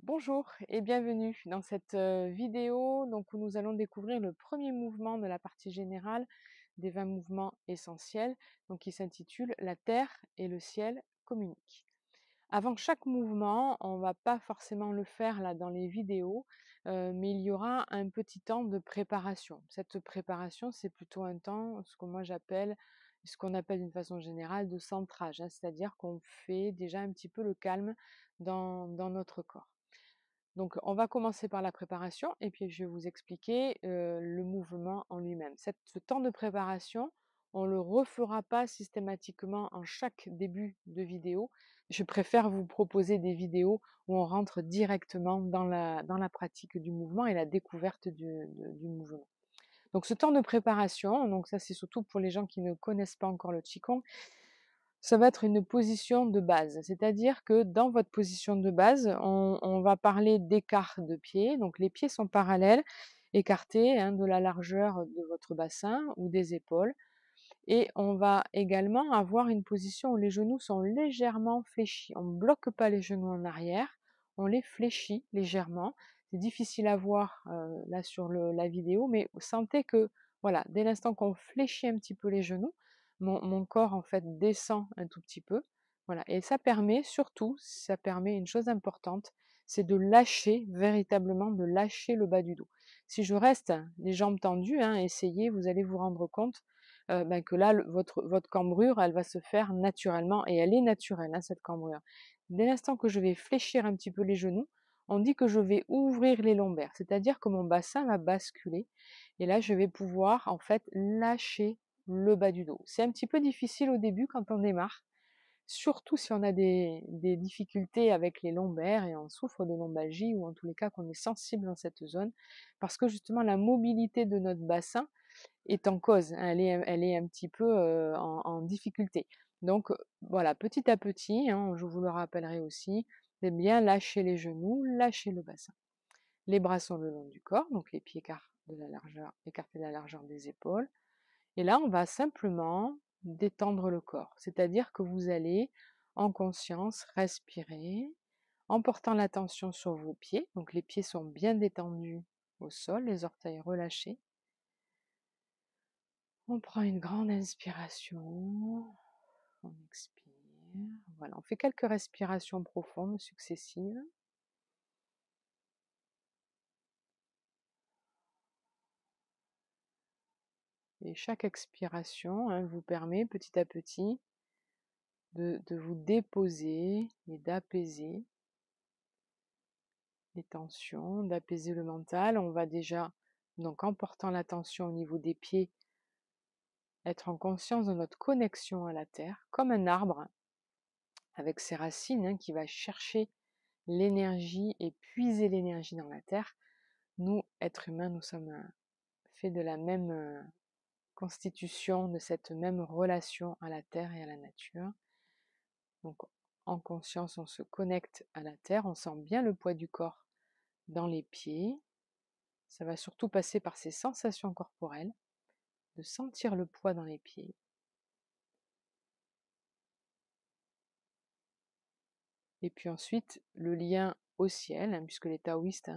Bonjour et bienvenue dans cette vidéo où nous allons découvrir le premier mouvement de la partie générale des 20 mouvements essentiels, qui s'intitule La Terre et le ciel communiquent. Avant chaque mouvement, on va pas forcément le faire là dans les vidéos, mais il y aura un petit temps de préparation. Cette préparation, c'est plutôt un temps, ce qu'on appelle d'une façon générale de centrage, hein, c'est-à-dire qu'on fait déjà un petit peu le calme dans notre corps. Donc, on va commencer par la préparation et puis je vais vous expliquer le mouvement en lui-même. Ce temps de préparation, on le refera pas systématiquement en chaque début de vidéo. Je préfère vous proposer des vidéos où on rentre directement dans la pratique du mouvement et la découverte du mouvement. Donc, ce temps de préparation, donc ça c'est surtout pour les gens qui ne connaissent pas encore le Qigong, ça va être une position de base. C'est-à-dire que dans votre position de base, on va parler d'écart de pieds. Donc les pieds sont parallèles, écartés de la largeur de votre bassin ou des épaules. Et on va également avoir une position où les genoux sont légèrement fléchis. On ne bloque pas les genoux en arrière, on les fléchit légèrement. C'est difficile à voir là sur la vidéo, mais vous sentez que voilà, dès l'instant qu'on fléchit un petit peu les genoux, mon corps en fait descend un tout petit peu. Voilà, et ça permet surtout, ça permet une chose importante, c'est de lâcher véritablement, de lâcher le bas du dos. Si je reste les jambes tendues, essayez, vous allez vous rendre compte que là, votre cambrure, elle va se faire naturellement et elle est naturelle, cette cambrure. Dès l'instant que je vais fléchir un petit peu les genoux, on dit que je vais ouvrir les lombaires, c'est-à-dire que mon bassin va basculer et là, je vais pouvoir en fait lâcher le bas du dos. C'est un petit peu difficile au début quand on démarre, surtout si on a des difficultés avec les lombaires et on souffre de lombalgie ou en tous les cas qu'on est sensible dans cette zone, parce que justement la mobilité de notre bassin est en cause, hein, elle est un petit peu en difficulté. Donc voilà, petit à petit, je vous le rappellerai aussi, de bien lâcher les genoux, lâcher le bassin. Les bras sont le long du corps, donc les pieds écartés de la largeur des épaules. Et là, on va simplement détendre le corps, c'est-à-dire que vous allez en conscience respirer en portant l'attention sur vos pieds. Donc les pieds sont bien détendus au sol, les orteils relâchés. On prend une grande inspiration, on expire. Voilà, on fait quelques respirations profondes successives. Et chaque expiration vous permet petit à petit de vous déposer et d'apaiser les tensions, d'apaiser le mental. On va déjà, donc en portant l'attention au niveau des pieds, être en conscience de notre connexion à la terre, comme un arbre avec ses racines qui va chercher l'énergie et puiser l'énergie dans la terre. Nous, êtres humains, nous sommes faits de la même constitution, de cette même relation à la terre et à la nature. Donc, en conscience, on se connecte à la terre, on sent bien le poids du corps dans les pieds. Ça va surtout passer par ces sensations corporelles, de sentir le poids dans les pieds. Et puis ensuite, le lien au ciel, puisque les taoïstes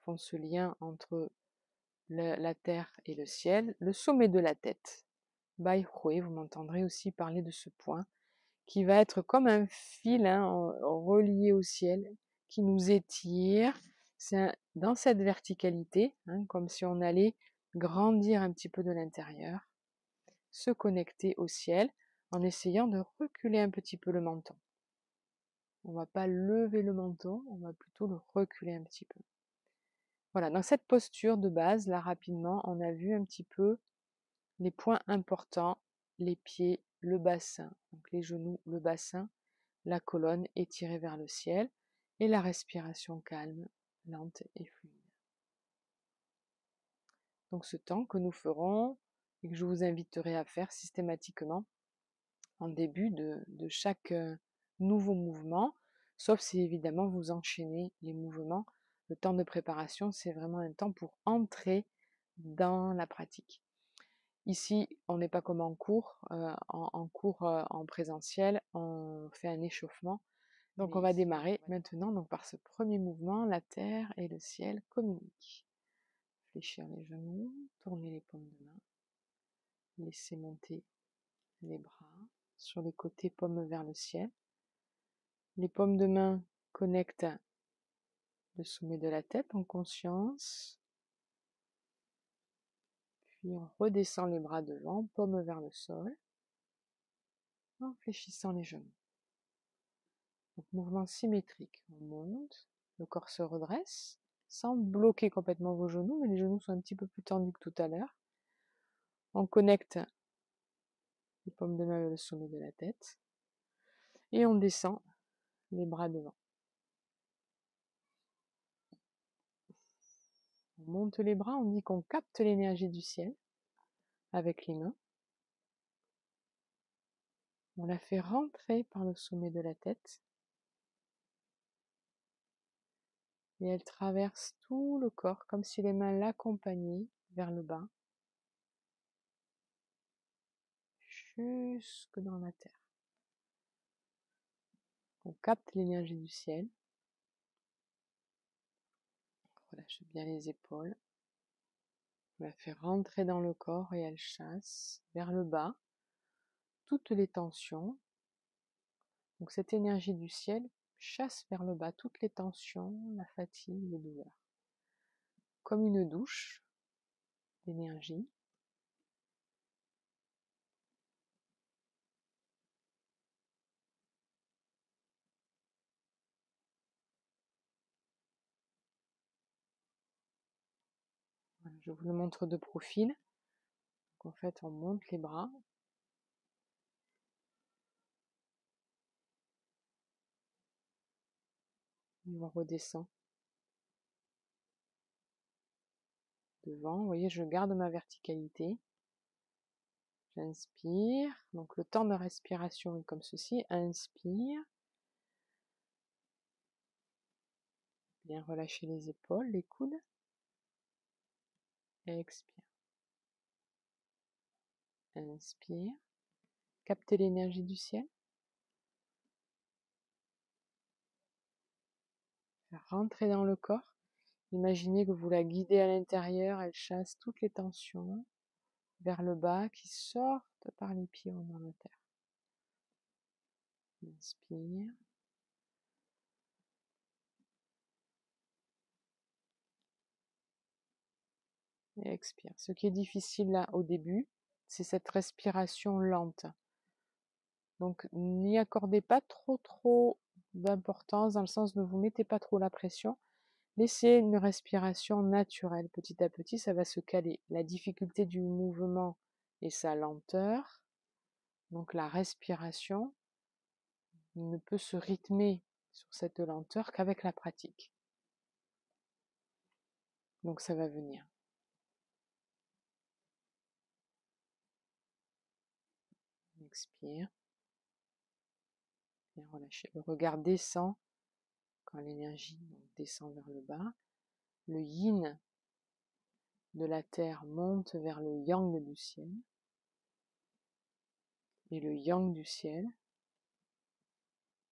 font ce lien entre la terre et le ciel, le sommet de la tête. Bai Hui, vous m'entendrez aussi parler de ce point, qui va être comme un fil relié au ciel, qui nous étire. C'est dans cette verticalité, comme si on allait grandir un petit peu de l'intérieur, se connecter au ciel, en essayant de reculer un petit peu le menton. On va pas lever le menton, on va plutôt le reculer un petit peu. Voilà, dans cette posture de base, là rapidement, on a vu un petit peu les points importants, les pieds, le bassin, donc les genoux, le bassin, la colonne étirée vers le ciel et la respiration calme, lente et fluide. Donc ce temps que nous ferons et que je vous inviterai à faire systématiquement en début de chaque nouveau mouvement, sauf si évidemment vous enchaînez les mouvements. Le temps de préparation, c'est vraiment un temps pour entrer dans la pratique. Ici, on n'est pas comme en cours. En cours en présentiel, on fait un échauffement. Donc on va démarrer maintenant donc, par ce premier mouvement, la terre et le ciel communiquent. Fléchir les genoux, tourner les paumes de main, laisser monter les bras sur les côtés, paumes vers le ciel. Les paumes de main connectent le sommet de la tête en conscience. Puis on redescend les bras devant, paumes vers le sol, en fléchissant les genoux. Donc mouvement symétrique, on monte, le corps se redresse, sans bloquer complètement vos genoux, mais les genoux sont un petit peu plus tendus que tout à l'heure. On connecte les paumes de main vers le sommet de la tête, et on descend les bras devant. On monte les bras, on dit qu'on capte l'énergie du ciel avec les mains. On la fait rentrer par le sommet de la tête. Et elle traverse tout le corps comme si les mains l'accompagnaient vers le bas, jusque dans la terre. On capte l'énergie du ciel. On relâche bien les épaules. On la fait rentrer dans le corps et elle chasse vers le bas toutes les tensions. Donc cette énergie du ciel chasse vers le bas toutes les tensions, la fatigue, les douleurs. Comme une douche d'énergie. Voilà, je vous le montre de profil. Donc en fait, on monte les bras. Et on redescend devant. Vous voyez, je garde ma verticalité. J'inspire. Donc le temps de respiration est comme ceci. Inspire. Bien relâcher les épaules, les coudes. Expire. Inspire. Captez l'énergie du ciel. Rentrez dans le corps. Imaginez que vous la guidez à l'intérieur. Elle chasse toutes les tensions vers le bas qui sortent par les pieds dans la terre. Inspire. Et expire. Ce qui est difficile là au début, c'est cette respiration lente. Donc n'y accordez pas trop d'importance, dans le sens ne vous mettez pas trop la pression. Laissez une respiration naturelle. Petit à petit, ça va se caler. La difficulté du mouvement et sa lenteur, donc la respiration, ne peut se rythmer sur cette lenteur qu'avec la pratique. Donc ça va venir. Expire. Bien relâcher. Le regard descend quand l'énergie descend vers le bas. Le yin de la terre monte vers le yang du ciel. Et le yang du ciel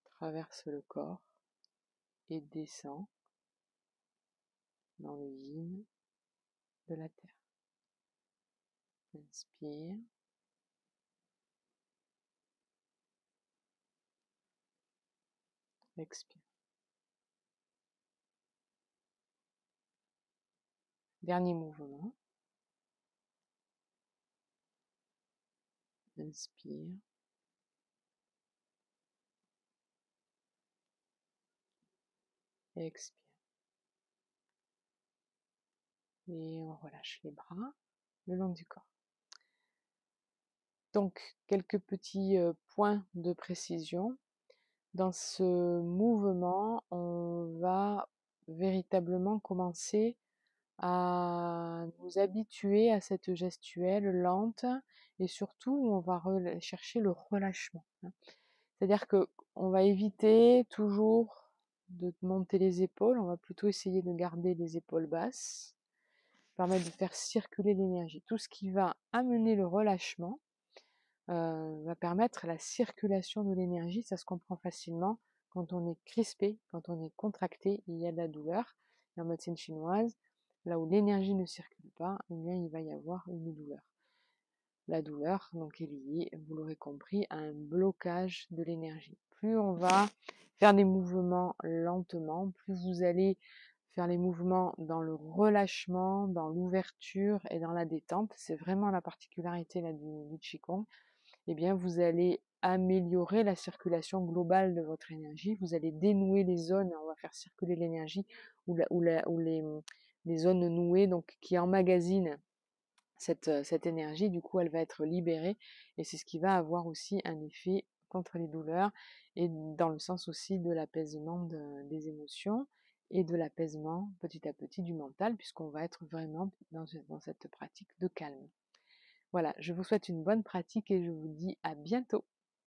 traverse le corps et descend dans le yin de la terre. Inspire. Expire. Dernier mouvement. Inspire. Expire. Et on relâche les bras le long du corps. Donc, quelques petits points de précision. Dans ce mouvement, on va véritablement commencer à nous habituer à cette gestuelle lente et surtout on va chercher le relâchement. C'est-à-dire que on va éviter toujours de monter les épaules, on va plutôt essayer de garder les épaules basses, permettre de faire circuler l'énergie. Tout ce qui va amener le relâchement va permettre la circulation de l'énergie, ça se comprend facilement quand on est crispé, quand on est contracté, il y a de la douleur. Et en médecine chinoise, là où l'énergie ne circule pas, eh bien, il va y avoir une douleur. La douleur, donc, est liée, vous l'aurez compris, à un blocage de l'énergie. Plus on va faire des mouvements lentement, plus vous allez faire les mouvements dans le relâchement, dans l'ouverture et dans la détente, c'est vraiment la particularité là, du Qigong, eh bien, vous allez améliorer la circulation globale de votre énergie, vous allez dénouer les zones, on va faire circuler l'énergie, ou les zones nouées, donc qui emmagasinent cette énergie, du coup, elle va être libérée, et c'est ce qui va avoir aussi un effet contre les douleurs, et dans le sens aussi de l'apaisement des émotions, et de l'apaisement petit à petit du mental, puisqu'on va être vraiment dans cette pratique de calme. Voilà, je vous souhaite une bonne pratique et je vous dis à bientôt.